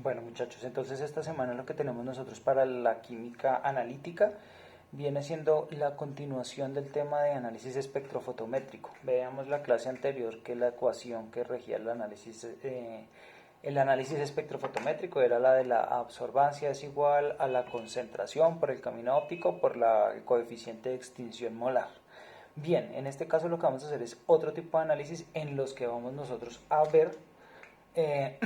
Bueno, muchachos, entonces esta semana lo que tenemos nosotros para la química analítica viene siendo la continuación del tema de análisis espectrofotométrico. Veamos la clase anterior que la ecuación que regía el análisis espectrofotométrico era la de la absorbancia es igual a la concentración por el camino óptico por el coeficiente de extinción molar. Bien, en este caso lo que vamos a hacer es otro tipo de análisis en los que vamos nosotros a ver eh,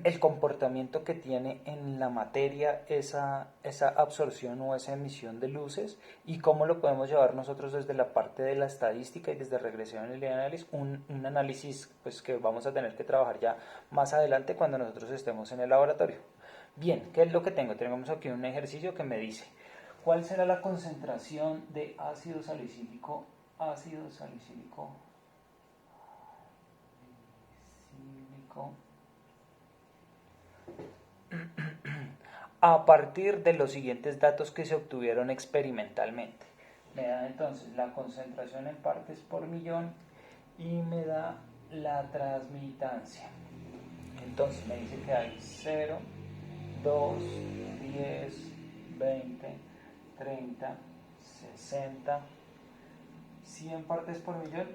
el comportamiento que tiene en la materia esa absorción o esa emisión de luces y cómo lo podemos llevar nosotros desde la parte de la estadística y desde regresión y análisis, un análisis pues, que vamos a tener que trabajar ya más adelante cuando nosotros estemos en el laboratorio. Bien, ¿qué es lo que tengo? Tenemos aquí un ejercicio que me dice ¿cuál será la concentración de ácido salicílico a partir de los siguientes datos que se obtuvieron experimentalmente? Me da entonces la concentración en partes por millón y me da la transmitancia. Entonces me dice que hay 0, 2, 10, 20, 30, 60, 100 partes por millón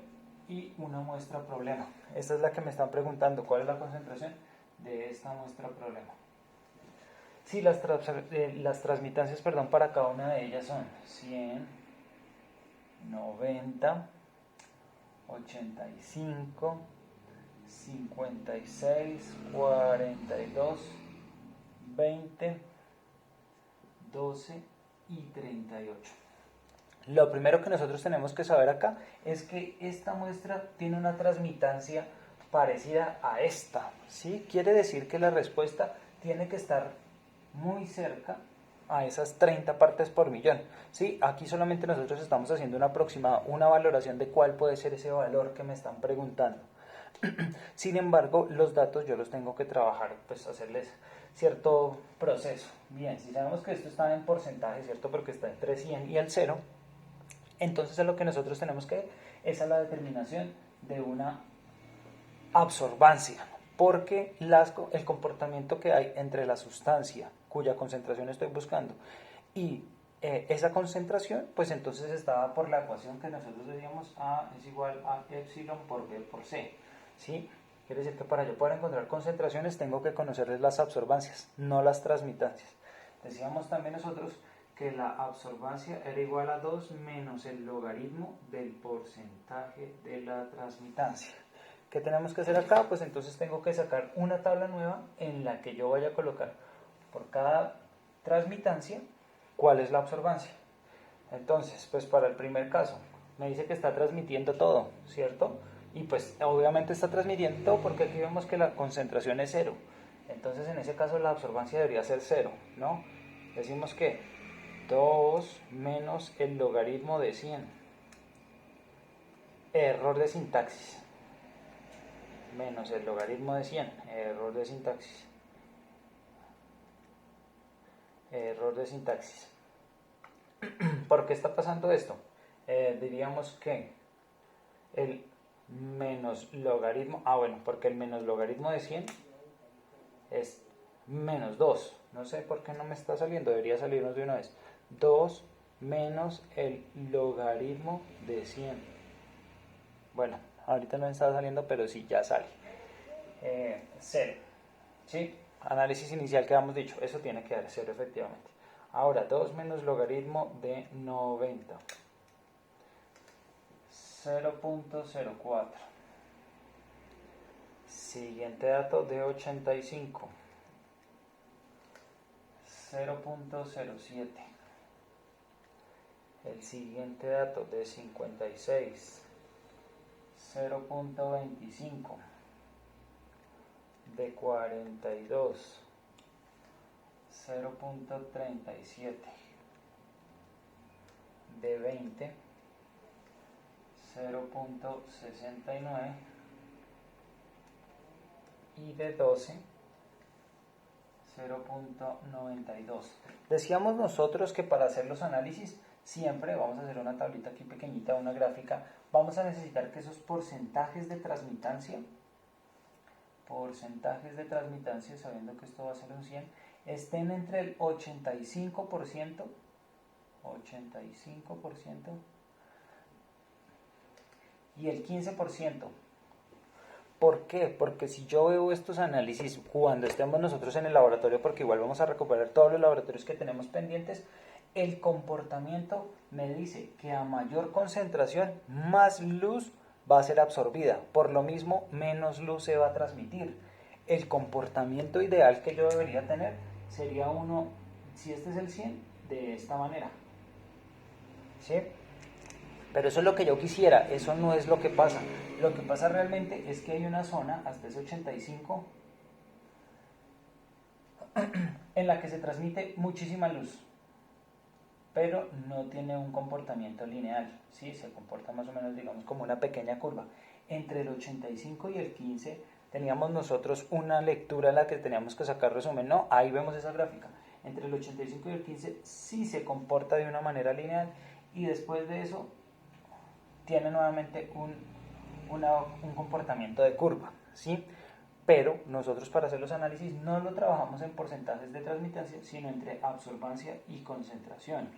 y una muestra problema. Esta es la que me están preguntando, ¿cuál es la concentración de esta muestra problema? Sí, las transmitancias, perdón, para cada una de ellas son 100, 90, 85, 56, 42, 20, 12 y 38. Lo primero que nosotros tenemos que saber acá es que esta muestra tiene una transmitancia parecida a esta, ¿sí? Quiere decir que la respuesta tiene que estar muy cerca a esas 30 partes por millón, ¿sí? Aquí solamente nosotros estamos haciendo una aproximada, una valoración de cuál puede ser ese valor que me están preguntando. Sin embargo, los datos yo los tengo que trabajar, pues hacerles cierto proceso. Bien, si sabemos que esto está en porcentaje, ¿cierto? Porque está entre 100 y el 0, entonces lo que nosotros tenemos que ir es a la determinación de una absorbancia, porque el comportamiento que hay entre la sustancia cuya concentración estoy buscando y esa concentración, pues entonces está por la ecuación que nosotros decíamos A es igual a epsilon por B por C, ¿sí? Quiere decir que para yo poder encontrar concentraciones tengo que conocerles las absorbancias, no las transmitancias. Decíamos también nosotros que la absorbancia era igual a 2 menos el logaritmo del porcentaje de la transmitancia. ¿Qué tenemos que hacer acá? Pues entonces tengo que sacar una tabla nueva en la que yo vaya a colocar por cada transmitancia cuál es la absorbancia. Entonces, pues para el primer caso, me dice que está transmitiendo todo, ¿cierto? Y pues obviamente está transmitiendo todo porque aquí vemos que la concentración es 0. Entonces en ese caso la absorbancia debería ser 0, ¿no? Decimos que 2 menos el logaritmo de 100. Error de sintaxis. Menos el logaritmo de 100. Error de sintaxis. Error de sintaxis. ¿Por qué está pasando esto? Diríamos que el menos logaritmo, bueno, porque el menos logaritmo de 100 es menos 2. No sé por qué no me está saliendo, debería salirnos de una vez. 2 menos el logaritmo de 100. Bueno, ahorita no me está saliendo, pero sí, ya sale. 0. ¿Sí? Análisis inicial que habíamos dicho, eso tiene que dar 0 efectivamente. Ahora, 2 menos logaritmo de 90. 0.04. Siguiente dato de 85. 0.07. El siguiente dato de 56. 0.25. De 42. 0.37. De 20. 0.69 y de 12 0.92. Decíamos nosotros que para hacer los análisis siempre vamos a hacer una tablita aquí pequeñita, una gráfica, vamos a necesitar que esos porcentajes de transmitancia porcentajes de transmitancia, sabiendo que esto va a ser un 100, estén entre el 85% y el 15%. ¿Por qué? Porque si yo veo estos análisis cuando estemos nosotros en el laboratorio, porque igual vamos a recuperar todos los laboratorios que tenemos pendientes, el comportamiento me dice que a mayor concentración, más luz va a ser absorbida. Por lo mismo, menos luz se va a transmitir. El comportamiento ideal que yo debería tener sería uno, si este es el 100, de esta manera. ¿Sí? Pero eso es lo que yo quisiera, eso no es lo que pasa. Lo que pasa realmente es que hay una zona, hasta ese 85, en la que se transmite muchísima luz, pero no tiene un comportamiento lineal, ¿sí? Se comporta más o menos, digamos, como una pequeña curva. Entre el 85 y el 15 teníamos nosotros una lectura en la que teníamos que sacar resumen, ¿no? Ahí vemos esa gráfica. Entre el 85 y el 15 sí se comporta de una manera lineal, y después de eso tiene nuevamente un comportamiento de curva, ¿sí? Pero nosotros para hacer los análisis no lo trabajamos en porcentajes de transmitancia, sino entre absorbancia y concentración.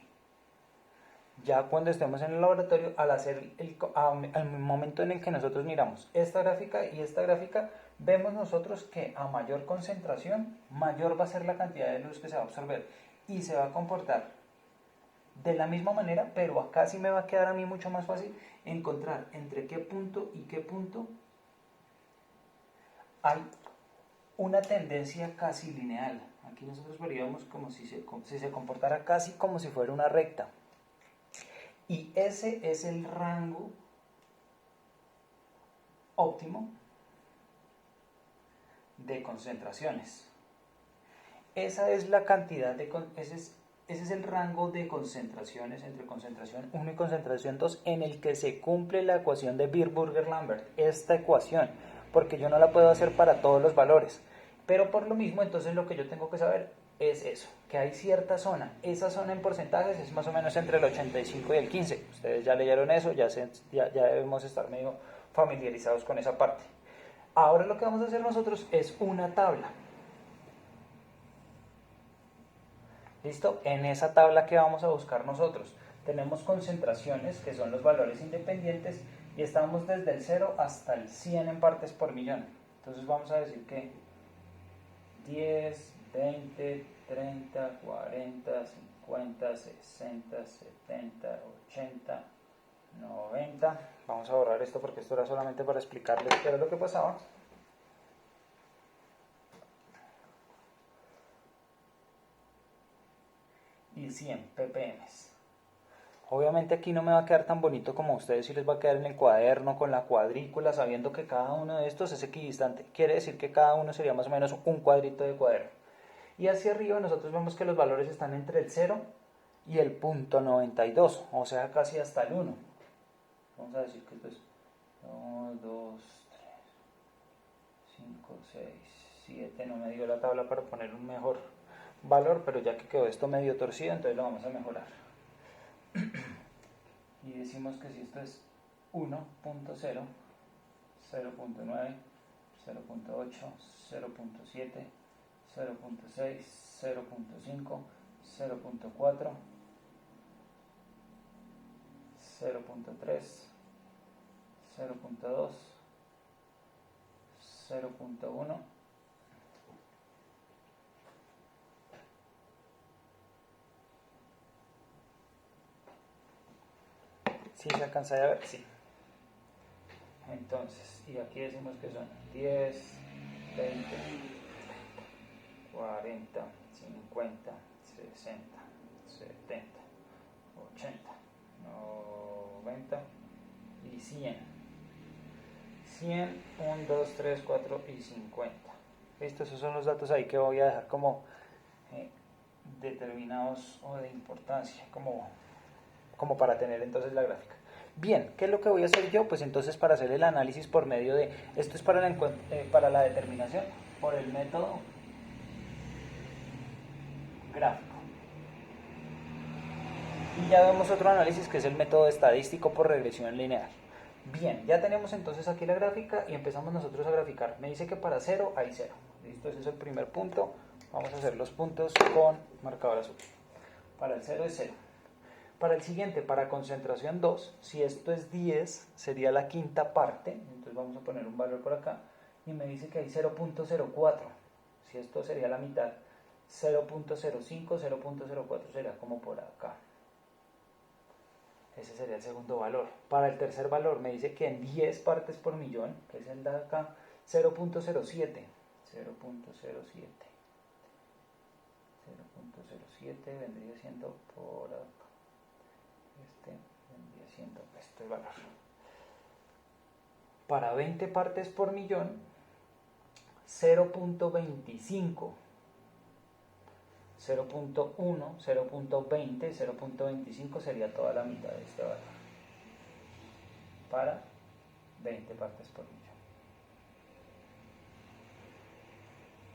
Ya cuando estemos en el laboratorio, al momento en el que nosotros miramos esta gráfica y esta gráfica, vemos nosotros que a mayor concentración, mayor va a ser la cantidad de luz que se va a absorber y se va a comportar de la misma manera, pero acá sí me va a quedar a mí mucho más fácil encontrar entre qué punto y qué punto hay una tendencia casi lineal. Aquí nosotros veríamos como si se comportara casi como si fuera una recta. Y ese es el rango óptimo de concentraciones. Esa es la cantidad ese es el rango de concentraciones entre concentración 1 y concentración 2 en el que se cumple la ecuación de Beer-Burger-Lambert, esta ecuación, porque yo no la puedo hacer para todos los valores. Pero por lo mismo, entonces lo que yo tengo que saber es eso, que hay cierta zona. Esa zona en porcentajes es más o menos entre el 85 y el 15. Ustedes ya leyeron eso, ya debemos estar medio familiarizados con esa parte. Ahora lo que vamos a hacer nosotros es una tabla. ¿Listo? En esa tabla que vamos a buscar nosotros tenemos concentraciones, que son los valores independientes, y estamos desde el 0 hasta el 100 en partes por millón. Entonces vamos a decir que 10, 20, 30, 40, 50, 60, 70, 80, 90. Vamos a borrar esto porque esto era solamente para explicarles qué era lo que pasaba. Y 100 ppm. Obviamente aquí no me va a quedar tan bonito como a ustedes sí les va a quedar en el cuaderno con la cuadrícula, sabiendo que cada uno de estos es equidistante. Quiere decir que cada uno sería más o menos un cuadrito de cuaderno. Y hacia arriba nosotros vemos que los valores están entre el 0 y el punto 92, o sea casi hasta el 1. Vamos a decir que esto es 1, 2, 3, 5, 6, 7. No me dio la tabla para poner un mejor valor, pero ya que quedó esto medio torcido, entonces lo vamos a mejorar. Y decimos que si esto es 1.0, 0.9, 0.8, 0.7, 0.6, 0.5, 0.4, 0.3, 0.2, 0.1, ¿sí se alcanza a ver? Sí. Entonces, y aquí decimos que son 10, 20, 40, 50, 60, 70, 80, 90 y 100. 100, 1, 2, 3, 4 y 50. ¿Listo? Esos son los datos ahí que voy a dejar como determinados o de importancia, como para tener entonces la gráfica. Bien, ¿qué es lo que voy a hacer yo? Pues entonces para hacer el análisis por medio de, esto es para la determinación por el método gráfico. Y ya vemos otro análisis que es el método estadístico por regresión lineal. Bien, ya tenemos entonces aquí la gráfica y empezamos nosotros a graficar. Me dice que para 0 hay 0. Listo, ese es el primer punto. Vamos a hacer los puntos con marcador azul. Para el 0 es 0. Para el siguiente, para concentración 2, si esto es 10, sería la quinta parte. Entonces vamos a poner un valor por acá. Y me dice que hay 0.04. Si esto sería la mitad, 0.05, 0.04 sería como por acá. Ese sería el segundo valor. Para el tercer valor me dice que en 10 partes por millón, que es el de acá, 0.07. 0.07 vendría siendo por acá. Este vendría siendo este valor. Para 20 partes por millón, 0.25. 0.1, 0.20, 0.25 sería toda la mitad de este valor. Para 20 partes por millón.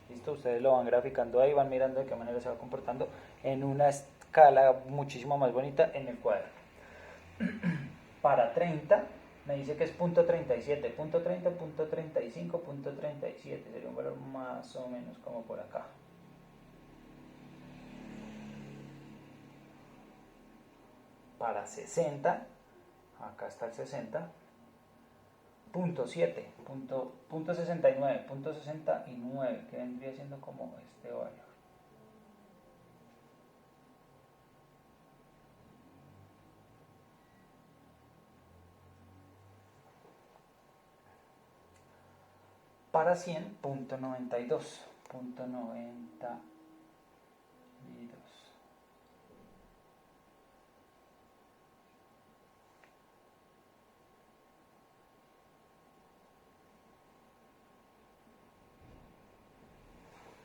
¿Listo? Ustedes lo van graficando ahí, van mirando de qué manera se va comportando en una escala muchísimo más bonita en el cuadro. Para 30, me dice que es .37, .30, .35, .37, sería un valor más o menos como por acá. Para 60, acá está el 60, .7, .69, .69, que vendría siendo como este valor. Para 100, .92, .92.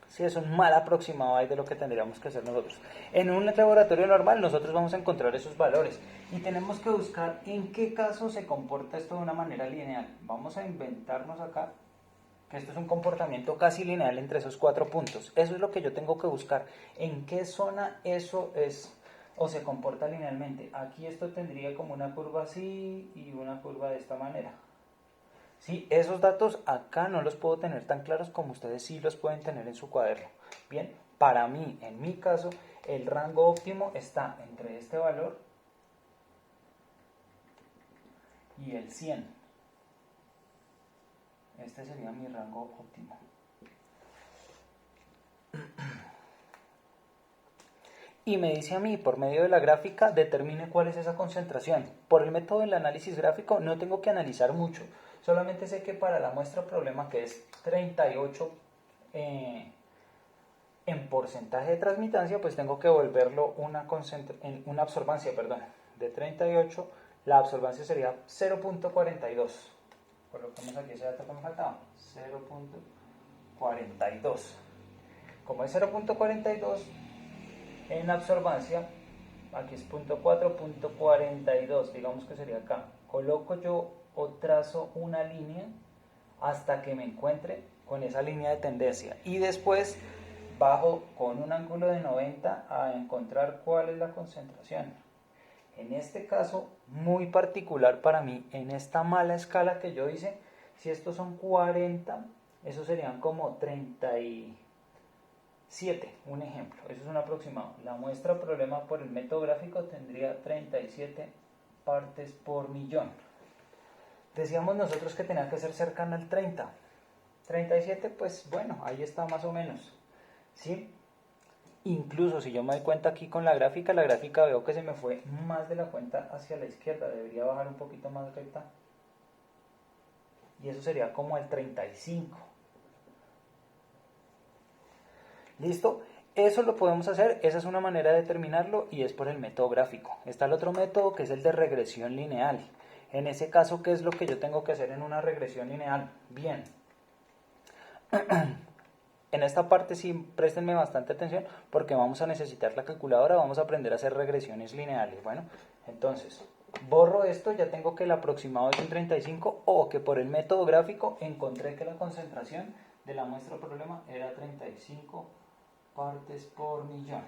Sí, es un mal aproximado ahí de lo que tendríamos que hacer nosotros. En un laboratorio normal nosotros vamos a encontrar esos valores y tenemos que buscar en qué caso se comporta esto de una manera lineal. Vamos a inventarnos acá que esto es un comportamiento casi lineal entre esos 4 puntos. Eso es lo que yo tengo que buscar. ¿En qué zona eso es o se comporta linealmente? Aquí esto tendría como una curva así y una curva de esta manera. ¿Sí? Esos datos acá no los puedo tener tan claros como ustedes sí los pueden tener en su cuaderno. Bien, para mí, en mi caso, el rango óptimo está entre este valor y el 100. Este sería mi rango óptimo. Y me dice a mí, por medio de la gráfica, determine cuál es esa concentración. Por el método del análisis gráfico no tengo que analizar mucho. Solamente sé que para la muestra problema, que es 38 en porcentaje de transmitancia, pues tengo que volverlo una absorbancia, de 38, la absorbancia sería 0.42. Colocamos aquí ese dato que me faltaba, 0.42. Como es 0.42 en absorbancia, aquí es 0.4, 0.42, digamos que sería acá. Coloco yo o trazo una línea hasta que me encuentre con esa línea de tendencia y después bajo con un ángulo de 90 a encontrar cuál es la concentración. En este caso, muy particular para mí, en esta mala escala que yo hice, si estos son 40, esos serían como 37, un ejemplo, eso es un aproximado. La muestra problema por el método gráfico tendría 37 partes por millón. Decíamos nosotros que tenía que ser cercano al 30. 37, pues bueno, ahí está más o menos. ¿Sí? Incluso si yo me doy cuenta aquí con la gráfica veo que se me fue más de la cuenta hacia la izquierda, debería bajar un poquito más recta. Y eso sería como el 35. ¿Listo? Eso lo podemos hacer, esa es una manera de determinarlo y es por el método gráfico. Está el otro método que es el de regresión lineal. En ese caso, ¿qué es lo que yo tengo que hacer en una regresión lineal? Bien. En esta parte sí préstenme bastante atención porque vamos a necesitar la calculadora, vamos a aprender a hacer regresiones lineales. Bueno, entonces, borro esto, ya tengo que el aproximado es un 35 o que por el método gráfico encontré que la concentración de la muestra problema era 35 partes por millón.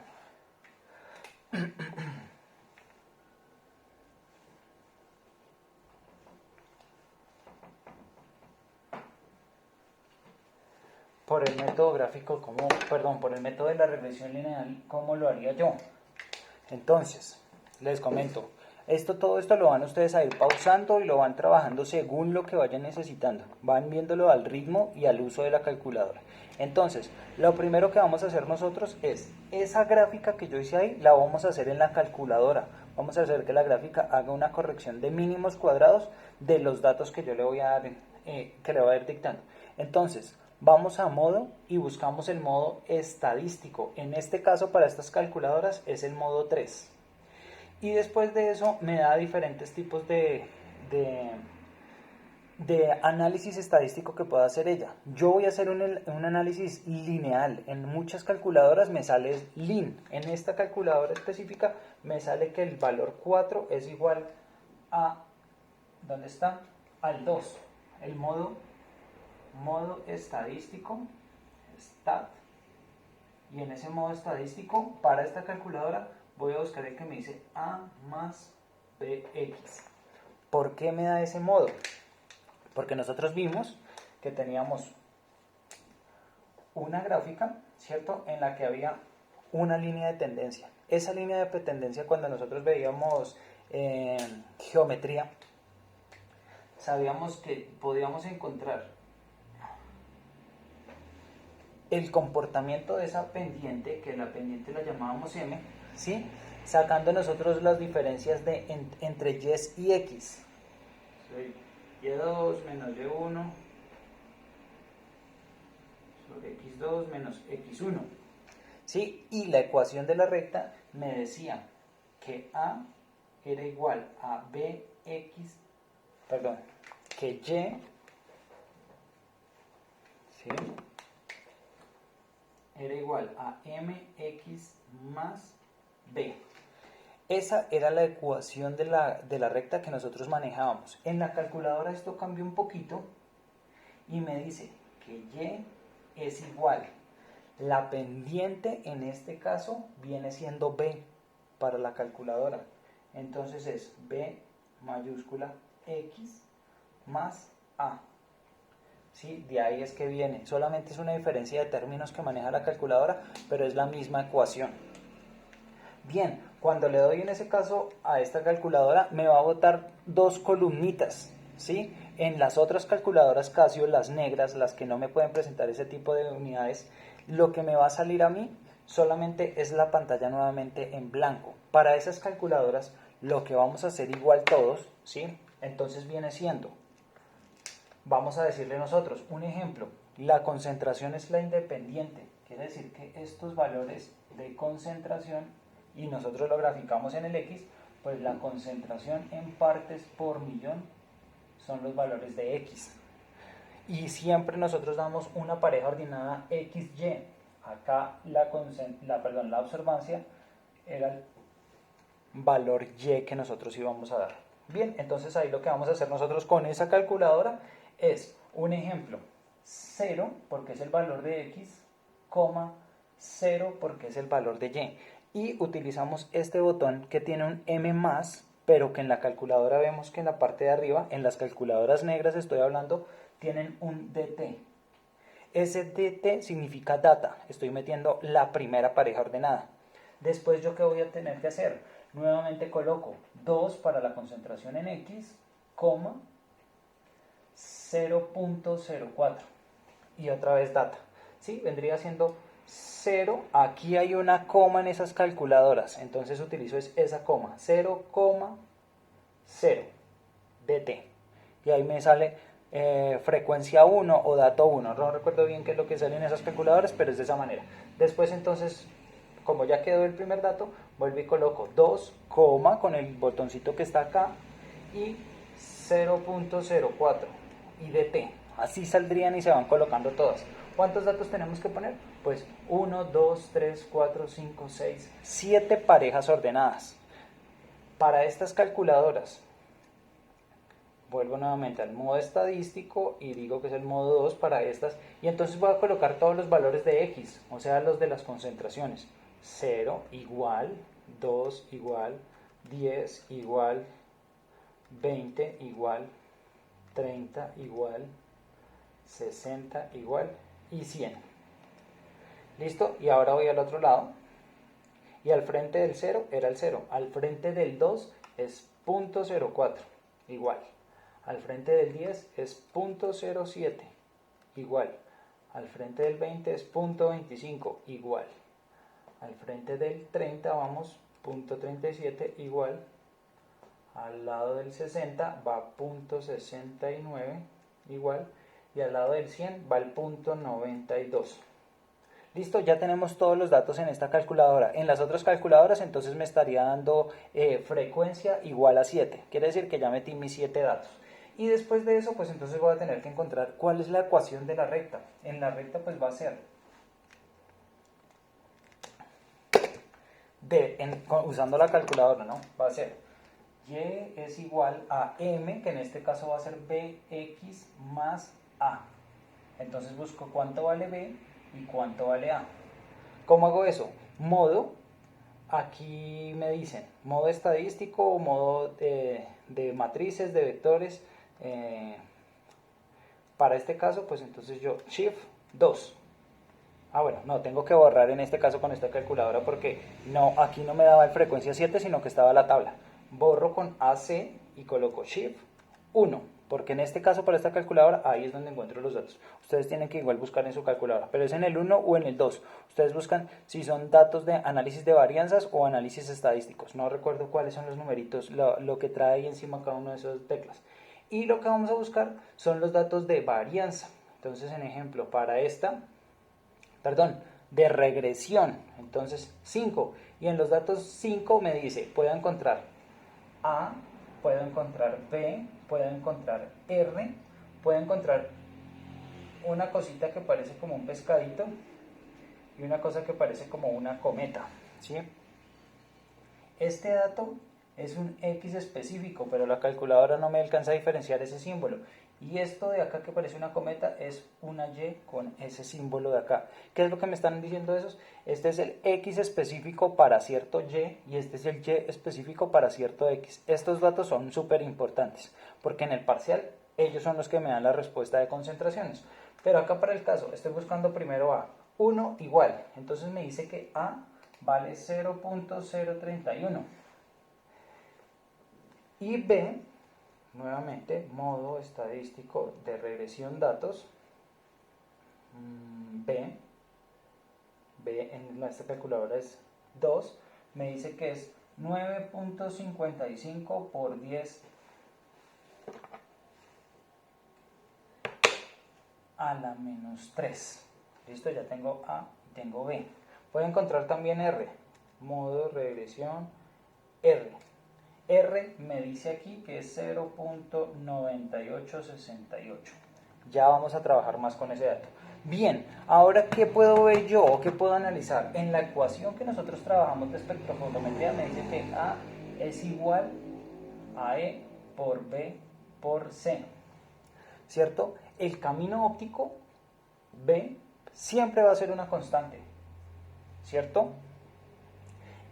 por el método gráfico, por el método de la regresión lineal, ¿cómo lo haría yo? Entonces, les comento, todo esto lo van ustedes a ir pausando y lo van trabajando según lo que vayan necesitando. Van viéndolo al ritmo y al uso de la calculadora. Entonces, lo primero que vamos a hacer nosotros es, esa gráfica que yo hice ahí, la vamos a hacer en la calculadora. Vamos a hacer que la gráfica haga una corrección de mínimos cuadrados de los datos que yo le voy a dar, que le voy a ir dictando. Entonces, vamos a modo y buscamos el modo estadístico. En este caso, para estas calculadoras, es el modo 3. Y después de eso me da diferentes tipos de análisis estadístico que pueda hacer ella. Yo voy a hacer un análisis lineal. En muchas calculadoras me sale lin. En esta calculadora específica me sale que el valor 4 es igual a, ¿dónde está? Al 2. El modo estadístico, stat. Y en ese modo estadístico, para esta calculadora, voy a buscar el que me dice A más BX. ¿Por qué me da ese modo? Porque nosotros vimos que teníamos una gráfica, ¿cierto?, en la que había una línea de tendencia. Esa línea de tendencia, cuando nosotros veíamos geometría, sabíamos que podíamos encontrar el comportamiento de esa pendiente, que la pendiente la llamábamos M, ¿sí?, sacando nosotros las diferencias entre Y y X. Y2 menos Y1 sobre X2 menos X1. ¿Sí? Y la ecuación de la recta me decía que A era igual a BX, perdón, que Y, ¿sí?, era igual a MX más B. Esa era la ecuación de la recta que nosotros manejábamos. En la calculadora esto cambió un poquito y me dice que Y es igual. La pendiente en este caso viene siendo B para la calculadora. Entonces es B mayúscula X más A. ¿Sí? De ahí es que viene. Solamente es una diferencia de términos que maneja la calculadora, pero es la misma ecuación. Bien, cuando le doy en ese caso a esta calculadora me va a botar dos columnitas, ¿sí? En las otras calculadoras Casio, las negras, las que no me pueden presentar ese tipo de unidades, lo que me va a salir a mí solamente es la pantalla nuevamente en blanco. Para esas calculadoras lo que vamos a hacer igual todos, ¿sí? Entonces viene siendo, vamos a decirle nosotros, un ejemplo, la concentración es la independiente, quiere decir que estos valores de concentración, y nosotros lo graficamos en el X, pues la concentración en partes por millón son los valores de X. Y siempre nosotros damos una pareja ordenada XY. Acá la observancia era el valor Y que nosotros íbamos a dar. Bien, entonces ahí lo que vamos a hacer nosotros con esa calculadora es un ejemplo, 0 porque es el valor de X, 0 porque es el valor de Y. Y utilizamos este botón que tiene un M+, pero que en la calculadora vemos que en la parte de arriba, en las calculadoras negras estoy hablando, tienen un DT. Ese DT significa data, estoy metiendo la primera pareja ordenada. Después, ¿yo qué voy a tener que hacer? Nuevamente coloco 2 para la concentración en X, 0.04 y otra vez data. ¿Sí? Vendría siendo 0, aquí hay una coma en esas calculadoras, entonces utilizo esa coma, 0,0 dt, y ahí me sale frecuencia 1 o dato 1, no recuerdo bien qué es lo que sale en esas calculadoras, pero es de esa manera. Después entonces, como ya quedó el primer dato, vuelvo y coloco 2, con el botoncito que está acá, y 0.04 y dt, así saldrían y se van colocando todas. ¿Cuántos datos tenemos que poner? Pues 1, 2, 3, 4, 5, 6, 7 parejas ordenadas. Para estas calculadoras, vuelvo nuevamente al modo estadístico y digo que es el modo 2 para estas. Y entonces voy a colocar todos los valores de X, o sea, los de las concentraciones. 0 igual, 2 igual, 10 igual, 20 igual, 30 igual, 60 igual y 100. ¿Listo? Y ahora voy al otro lado. Y al frente del 0 era el 0. Al frente del 2 es 0.04, igual. Al frente del 10 es 0.07, igual. Al frente del 20 es 0.25, igual. Al frente del 30 vamos 0.37, igual. Al lado del 60 va 0.69, igual. Y al lado del 100 va el 0.92. Listo, ya tenemos todos los datos en esta calculadora. En las otras calculadoras entonces me estaría dando frecuencia igual a 7. Quiere decir que ya metí mis 7 datos. Y después de eso pues entonces voy a tener que encontrar cuál es la ecuación de la recta. En la recta pues va a ser usando la calculadora, ¿no? Va a ser y es igual a m, que en este caso va a ser bx más a. Entonces busco cuánto vale b y cuánto vale a. ¿Cómo hago eso? Modo, aquí me dicen modo estadístico o modo de matrices, de vectores. Para este caso, pues entonces yo Shift 2. Bueno, no, tengo que borrar en este caso con esta calculadora porque no, aquí no me daba el frecuencia 7, sino que estaba la tabla. Borro con AC y coloco Shift 1, porque en este caso para esta calculadora ahí es donde encuentro los datos. Ustedes tienen que igual buscar en su calculadora, pero es en el 1 o en el 2. Ustedes buscan si son datos de análisis de varianzas o análisis estadísticos. No recuerdo cuáles son los numeritos, lo que trae ahí encima cada una de esas teclas. Y lo que vamos a buscar son los datos de varianza. Entonces, en ejemplo, para de regresión, entonces 5, y en los datos 5 me dice, puedo encontrar A, puedo encontrar B, puedo encontrar R, puedo encontrar una cosita que parece como un pescadito y una cosa que parece como una cometa, ¿sí? Este dato es un X específico, pero la calculadora no me alcanza a diferenciar ese símbolo. Y esto de acá que parece una cometa es una Y con ese símbolo de acá. ¿Qué es lo que me están diciendo esos? Este es el X específico para cierto Y y este es el Y específico para cierto X. Estos datos son súper importantes porque en el parcial ellos son los que me dan la respuesta de concentraciones. Pero acá para el caso estoy buscando primero A. 1 igual. Entonces me dice que A vale 0.031. Y B, nuevamente, modo estadístico de regresión datos, B en esta calculadora es 2, me dice que es 9.55 por 10 a la menos 3. Listo, ya tengo A y tengo B. Puedo encontrar también R, modo regresión R. R me dice aquí que es 0.9868. Ya vamos a trabajar más con ese dato. Bien, ahora ¿qué puedo ver yo o qué puedo analizar? En la ecuación que nosotros trabajamos de espectrofotometría me dice que A es igual a E por B por C. ¿Cierto? El camino óptico B siempre va a ser una constante. ¿Cierto?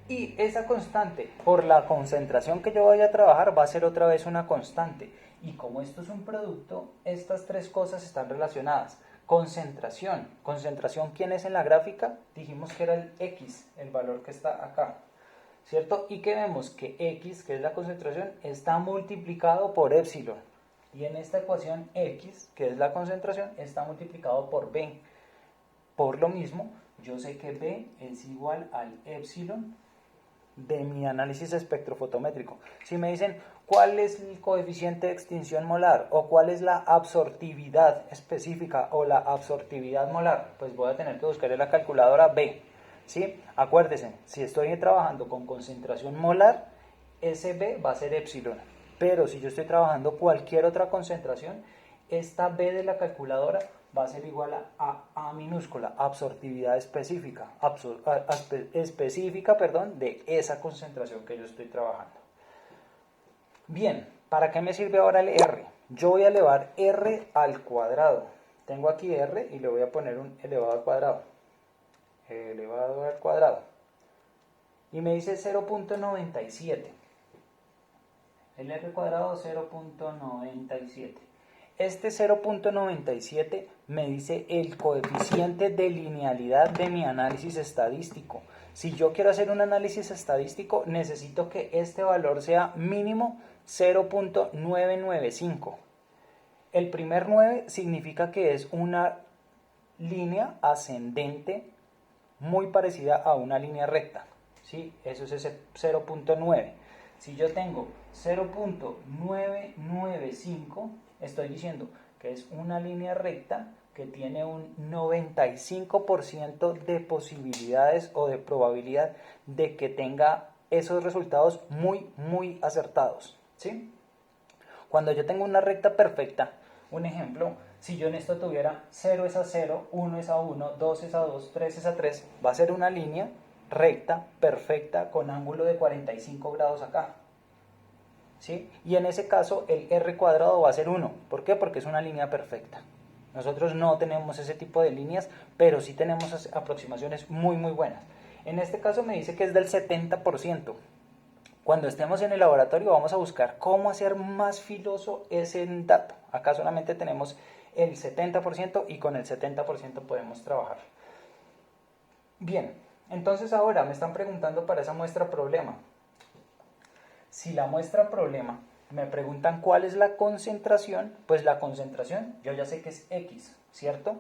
Y esa constante, por la concentración que yo vaya a trabajar, va a ser otra vez una constante. Y como esto es un producto, estas tres cosas están relacionadas. Concentración. Concentración, ¿quién es en la gráfica? Dijimos que era el X, el valor que está acá. ¿Cierto? Y que vemos que X, que es la concentración, está multiplicado por épsilon. Y en esta ecuación X, que es la concentración, está multiplicado por B. Por lo mismo, yo sé que B es igual al épsilon de mi análisis espectrofotométrico. Si me dicen cuál es el coeficiente de extinción molar o cuál es la absortividad específica o la absortividad molar, pues voy a tener que buscar en la calculadora B. ¿Sí? Acuérdense, si estoy trabajando con concentración molar, ese B va a ser épsilon. Pero si yo estoy trabajando cualquier otra concentración, esta B de la calculadora va a ser igual a minúscula, absortividad específica, de esa concentración que yo estoy trabajando. Bien, ¿para qué me sirve ahora el R? Yo voy a elevar R al cuadrado. Tengo aquí R y le voy a poner un elevado al cuadrado. Elevado al cuadrado. Y me dice 0.97. El R cuadrado 0.97. Este 0.97 me dice el coeficiente de linealidad de mi análisis estadístico. Si yo quiero hacer un análisis estadístico, necesito que este valor sea mínimo 0.995. El primer 9 significa que es una línea ascendente muy parecida a una línea recta. ¿Sí? Eso es ese 0.9. Si yo tengo 0.995, estoy diciendo que es una línea recta que tiene un 95% de posibilidades o de probabilidad de que tenga esos resultados muy acertados. ¿Sí? Cuando yo tengo una recta perfecta, un ejemplo, si yo en esto tuviera 0 es a 0, 1 es a 1, 2 es a 2, 3 es a 3, va a ser una línea recta, perfecta, con ángulo de 45 grados acá. ¿Sí? Y en ese caso el r cuadrado va a ser 1. ¿Por qué? Porque es una línea perfecta. Nosotros no tenemos ese tipo de líneas, pero sí tenemos aproximaciones muy buenas. En este caso me dice que es del 70%. Cuando estemos en el laboratorio vamos a buscar cómo hacer más filoso ese dato. Acá solamente tenemos el 70% y con el 70% podemos trabajar. Bien, entonces ahora me están preguntando para esa muestra problema. Si la muestra problema me preguntan cuál es la concentración, pues la concentración yo ya sé que es X, ¿cierto?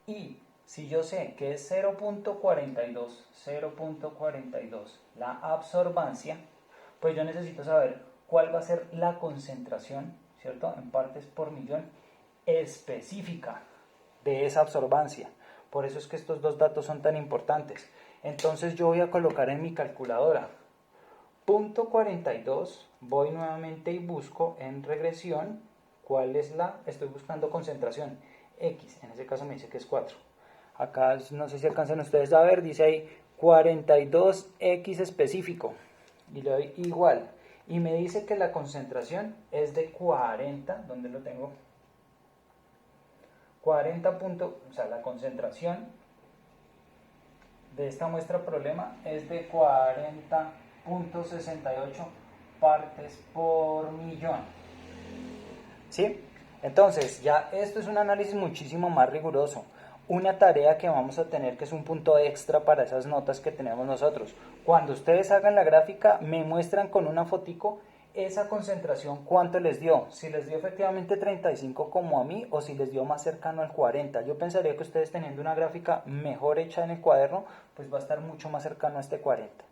Y si yo sé que es 0.42 la absorbancia, pues yo necesito saber cuál va a ser la concentración, ¿cierto? En partes por millón específica de esa absorbancia. Por eso es que estos dos datos son tan importantes. Entonces yo voy a colocar en mi calculadora .42, voy nuevamente y busco en regresión cuál es estoy buscando concentración X, en ese caso me dice que es 4. Acá no sé si alcanzan ustedes a ver, dice ahí 42X específico y le doy igual y me dice que la concentración es de 40, ¿dónde lo tengo? 40 o sea, la concentración de esta muestra problema es de 40.68 partes por millón. ¿Sí? Entonces, ya esto es un análisis muchísimo más riguroso. Una tarea que vamos a tener que es un punto extra para esas notas que tenemos nosotros. Cuando ustedes hagan la gráfica, me muestran con una fotico esa concentración cuánto les dio. Si les dio efectivamente 35 como a mí o si les dio más cercano al 40. Yo pensaría que ustedes teniendo una gráfica mejor hecha en el cuaderno, pues va a estar mucho más cercano a este 40.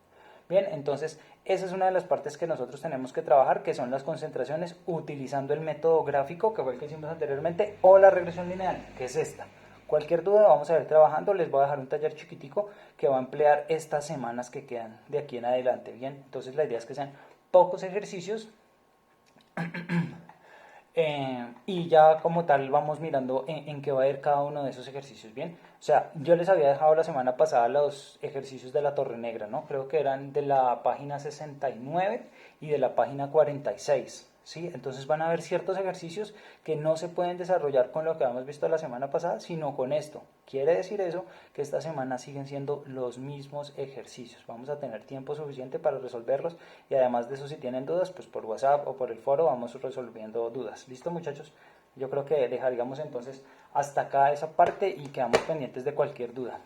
Bien, entonces esa es una de las partes que nosotros tenemos que trabajar, que son las concentraciones utilizando el método gráfico, que fue el que hicimos anteriormente, o la regresión lineal, que es esta. Cualquier duda vamos a ir trabajando, les voy a dejar un taller chiquitico que va a emplear estas semanas que quedan de aquí en adelante. Bien, entonces la idea es que sean pocos ejercicios y ya como tal vamos mirando en qué va a ir cada uno de esos ejercicios. Bien, o sea, yo les había dejado la semana pasada los ejercicios de la Torre Negra, ¿no? Creo que eran de la página 69 y de la página 46. ¿Sí? Entonces van a haber ciertos ejercicios que no se pueden desarrollar con lo que habíamos visto la semana pasada, sino con esto. Quiere decir eso que esta semana siguen siendo los mismos ejercicios. Vamos a tener tiempo suficiente para resolverlos y además de eso, si tienen dudas, pues por WhatsApp o por el foro vamos resolviendo dudas. ¿Listo, muchachos? Yo creo que dejaríamos entonces hasta acá esa parte y quedamos pendientes de cualquier duda.